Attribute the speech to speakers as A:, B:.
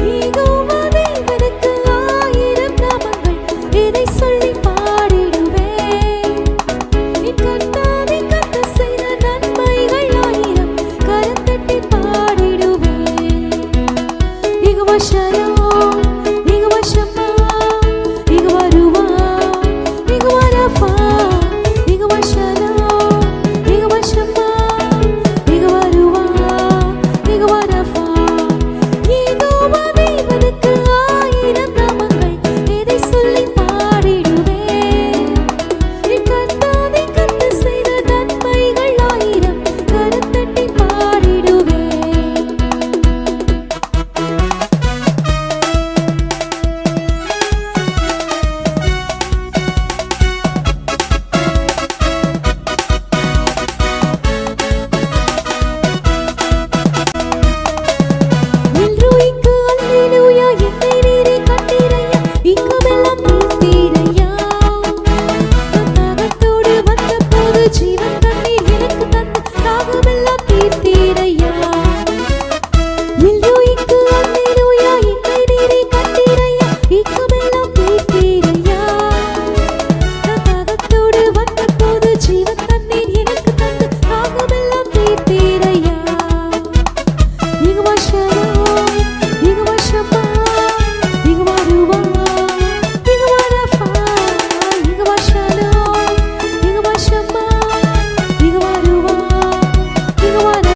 A: யெகோவா தேவனுக்கு 1000 நாமங்கள், இதை சொல்லி பாடிடுவேன். என் கர்த்தாவே கர்த்தர் செய்த நன்மைகள் 1000, கரந்தட்டி பாடிடுவேன். யெகோவா ஷலோம்,